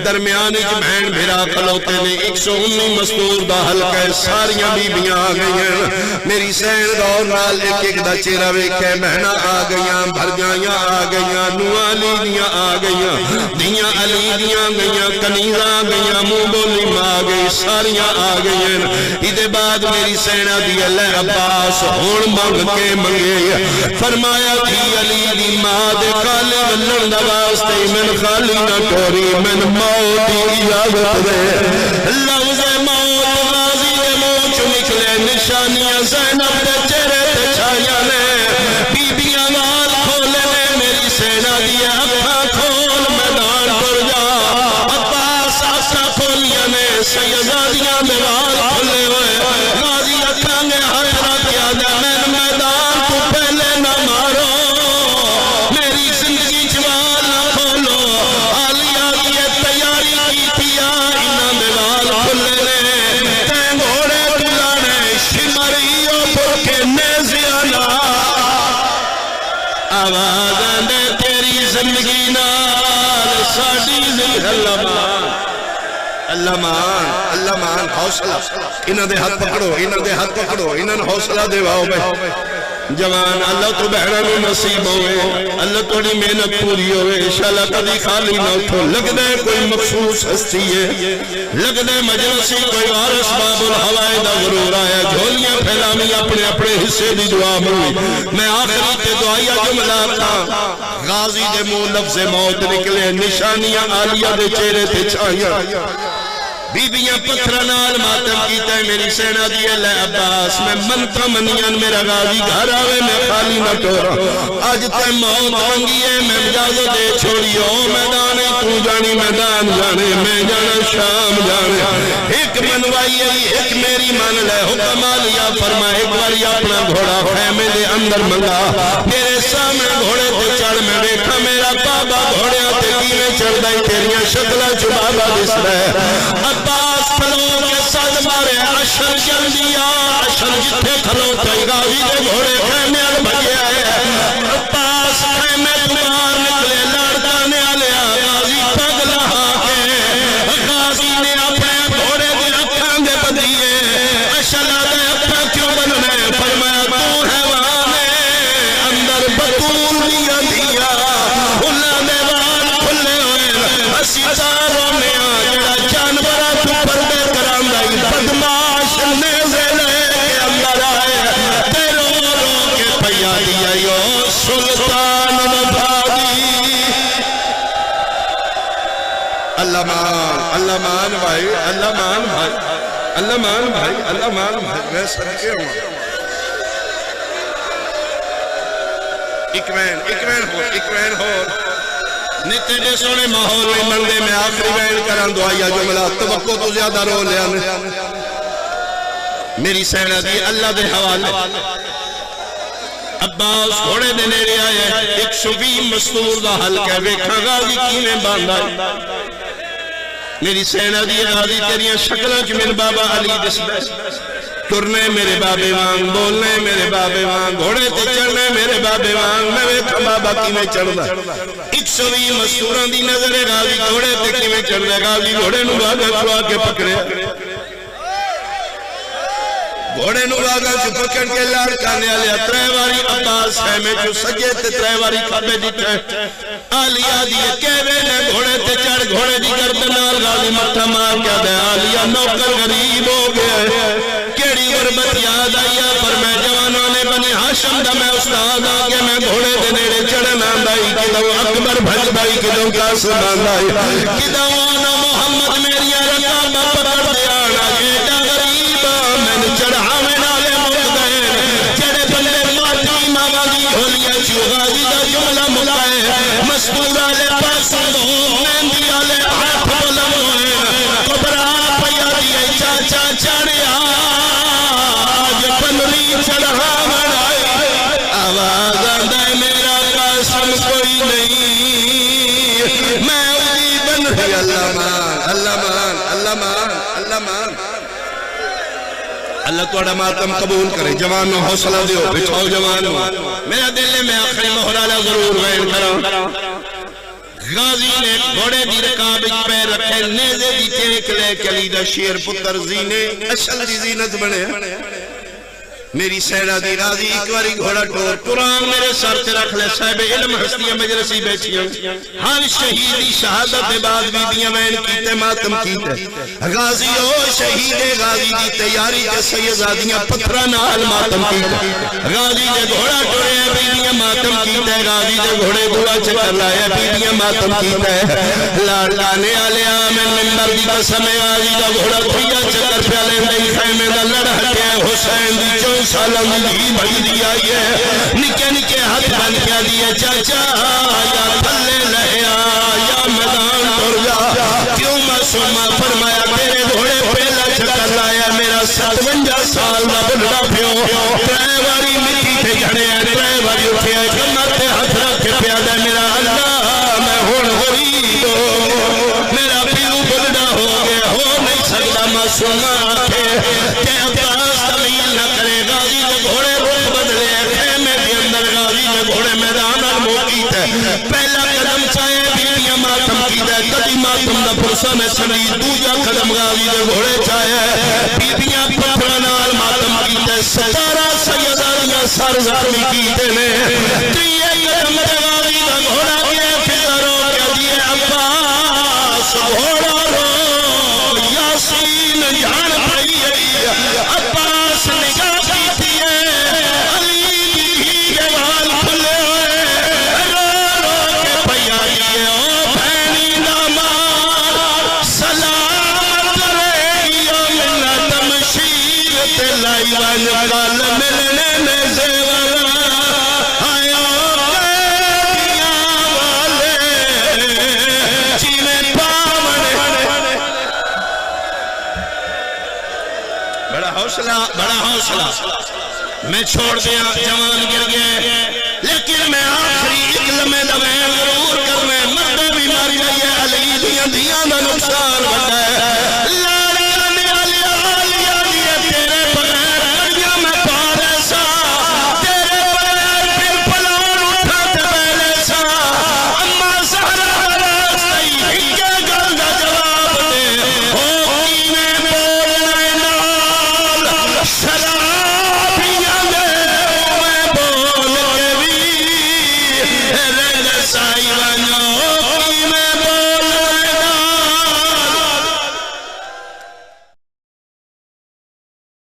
درمیان ایک بہن بھیرا کھلوتے نے 119 مستور دا حلقہ ساریاں بی بیاں آ گئی ہیں، میری سین دور نال ایک ایک دا چہرہ ویکھے بہنہ آ گئیاں، بھرجائیاں آ گئیاں، نوالی دیاں آ گئیاں، دیاں علی دیاں گئیاں، کنیزاں آ گئیاں، منہ بولی ماں آ گئی، ساریاں آ گئیاں، ادھے بعد میری سینہ دی اللہ عباس ہون مانگ کے منگے، فرمایا تھی علی دی ماں دے خالی ولن دا واسطے من خالی نہ ٹوری، من موت دی اجازت دے، لفظ موت غازی دے منہ چو نکلے، نشانیاں زینب دے چہرے تے چھائیاں نے، بی بیاں نال کھولے نے میری سینہ دی اکھاں کھول میدان پر جا، عباس آسا کھولیاں نے سیدادیاں میوال کھلے ہوئے، غازی اکھاں گے حیرہ کیا جا میں میدان تو پہلے نہ مارو، میری زندگی جوان نہ کھولو، آلیہ کی تیاری کی پیا انہاں میوال کھلے نے، تین گھوڑے دلانے شمریوں پر کے نیزیانا، آوازیں دے تیری زندگی نال ساڑی زندگی اللہ مان حوصلہ، انہاں دے ہاتھ پکڑو، انہاں دے ہاتھ پکڑو، انہاں نے حوصلہ دے واؤ بے، جوان اللہ تو بہنوں نو نصیب ہوئے اللہ توڑی محنت پوری ہوئے انشاءاللہ کبھی خالی نہ اٹھو لگ دے کوئی مخصوص ہستی ہے لگ دے مجلسی کوئی وارث باب الحوائے دا غرور آیا جھولیاں پھیلامی اپنے اپنے حصے دی دعا ہوئی میں آخری تے دعائیہ جملہ تھا غازی دے منہ لفظ موت نکلے نشانیاں عالیہ دے چہرے تے چھائیاں بیبیاں پتھرہ نال ماتم کیتا ہے میری سینہ دیئے لے عباس میں منتا منیان میرا غازی گھر آوے میں خالی نہ ٹورا آج تے موت منگیے میں اجازت دے چھوڑیو میدان تو جانی میدان جانے میں جانا شام جانے ایک منوائی ہے ایک میری من لے حکم آلیا فرما ایک باری اپنا گھوڑا خیمے دے اندر منگا میرے سامنے گھوڑے تے چڑھ میں دیکھا میرا بابا گھوڑے تے کیویں چڑھ دائی تیریاں شکلہ چبابا دس رہے عباس پھلوں کے ساتھ مارے عشر جل دیا عشر جتھے کھلو تھے غازی دے گھوڑے خیمے ال بھگے آئے عباس خیمے تمہار نکلے لڑکانے آلیا غازی پگ لہا کے غازی نے اپنے گھوڑے دے اکھاں دے بدیے عشر دے اکھاں کیوں بننے فرمایا تو حیوانے اندر بطول دیا دیا اللہ نے وان کھلے ہوئے اسی تاروں میں آجڑا جانورہ تو پردے کرام دائی بدماش نیزے لے کے اندر آئے تیرو رو کے پیا دیا یو سلطان مبادی اللہ مان بھائی اللہ مان بھائی اللہ مان بھائی اللہ مان بھائی میں صدقے ہوں اکوین ہو نیتے دے سونے ماحول میں مندے میں آخری وین کران دعائیہ جملہ توقع تو زیادہ رو لیا میری سینہ دی اللہ دے حوالے عباس گھوڑے دے نیرے آئے 120 مستور دا حلق ہے ویکھا غازی کینے باندھا میری سینہ دی غازی تیریاں شکلہ کی من بابا علی دس بیس ٹرنے میرے بابے وانگ بولنے میرے بابے وانگ گھوڑے تے چڑھنے میرے بابے وانگ میں ویکھا بابا کی میں چڑھ دا 120 مستوران دی نظر غازی گھوڑے تے کی میں چڑھ دا غازی گھوڑے نو باگا چھوا کے پکڑے گھوڑے نو باگا چھو پکڑ کے لڑکانے آلیا تریواری عباس ہے میں جو سجے تے تریواری کھبے دیتے آلیا دیئے کہوے نے گھوڑے تے چڑھ گھوڑے دی گردنال غازی مٹھا مار کیا دے آلیا نوکر غریب ہو گئے کیڑی غربت یاد آیا پر میں جوانوں نے بنے ہاشم دا میں استاد آگے میں گھوڑے دے نیڑے چڑھنا دائی کدو اکبر بھج بائی کدو کاسمان دائی کدو آنا محمد میری رکابہ پکڑ دے آنا جیٹا غریبا میں نے چڑھا میں نالے مک گئے چڑھے بندے ماتی ماغازی ہولیا چو غازی دا جملہ مکائے مستورہ لے پاسن دو مہندی آلے ہاتھ بلم ہوئے کبرا پیا دیئے چاچا چڑھے آج پنری چڑھا بڑھائی آواز آدھے میرا قاسم کوئی نہیں میں اسی بن رہی اللہ مان اللہ مان اللہ مان اللہ مان اللہ توڑا ماتم قبول کرے جوانوں حوصلہ دیو بچھاؤ جوانوں میرا دل میں آخری محرالہ ضرور وین کرا غازی نے گھوڑے دی رکاب پیر رکھے نیزے دی ٹیک لے کلی دا شیر پتر زینے اشل دی زینت بنے میری سینہ دی غازی ایک واری گھوڑا ٹور قرآن میرے سر سے رکھ لے صاحب علم ہستیاں مجلسی بیچیاں ہر شہیدی شہادت بعد بیدیاں وین کیتے ماتم کیتے غازی او شہید غازی دی تیاری کے سیدادیاں پتھرہ نال ماتم کیتے غازی دے گھوڑا ٹورے بیدیاں ماتم کیتے غازی دے گھوڑے دعا چکر لائے بیدیاں ماتم کیتے لانے آلے آمین ممبر دی قسم غازی دا گھوڑا دھویا چکر پیالے نہیں خیمے دا لڑ کے حسین دی چون سالم دی بھائی دیا یہ نکے نکے ہاتھ بن کیا دیا چاچا یا پھلے لہیا یا میدان ٹر جا کیوں معصومہ فرمایا میرے گھوڑے پہلا چکر لایا میرا 57 سال دا بڑھا پیو تریواری مٹی تھے جھڑے تریواری اٹھے کمر تے ہاتھ رکھ کے پیادا میرا اللہ میں ہون غریب میرا پیو بڑھا ہو گیا ہو نہیں سکتا معصومہ آکھے کہ عباس تمیل نہ کرے غازی دے گھوڑے رخ بدلے خیمے کے اندر غازی دے گھوڑے میدان الموقیت ہے پہلا قدم چاہے بیٹیاں ماتم کی دے کدی ماتم دا پرسا میں سنی دوجا قدم غازی دے گھوڑے چاہے بیٹیاں پتھرہ نال ماتم کی دے 17 سیداریاں دا سر زخمی کیتے نے تریے قدم والی دا گھوڑا کے فکر ہو کے دیے عباس گھوڑا رو یاسین جان بھائی عباس نگاہ کیتی ہے علی کی جوال کھلے ہوئے رو رو کے پیائی او بھینی نامار سلامت رہی من تمشیر تے لائی وانکال ملنے میں زیور آیا قیدیاں والے جیویں پاونے بڑا حوصلہ میں چھوڑ دیا جوان گر گئے لیکن میں آخری ایک لمحے ضرور کر میں مردے بھی ماری رہی ہے علی دیاں دا نقصان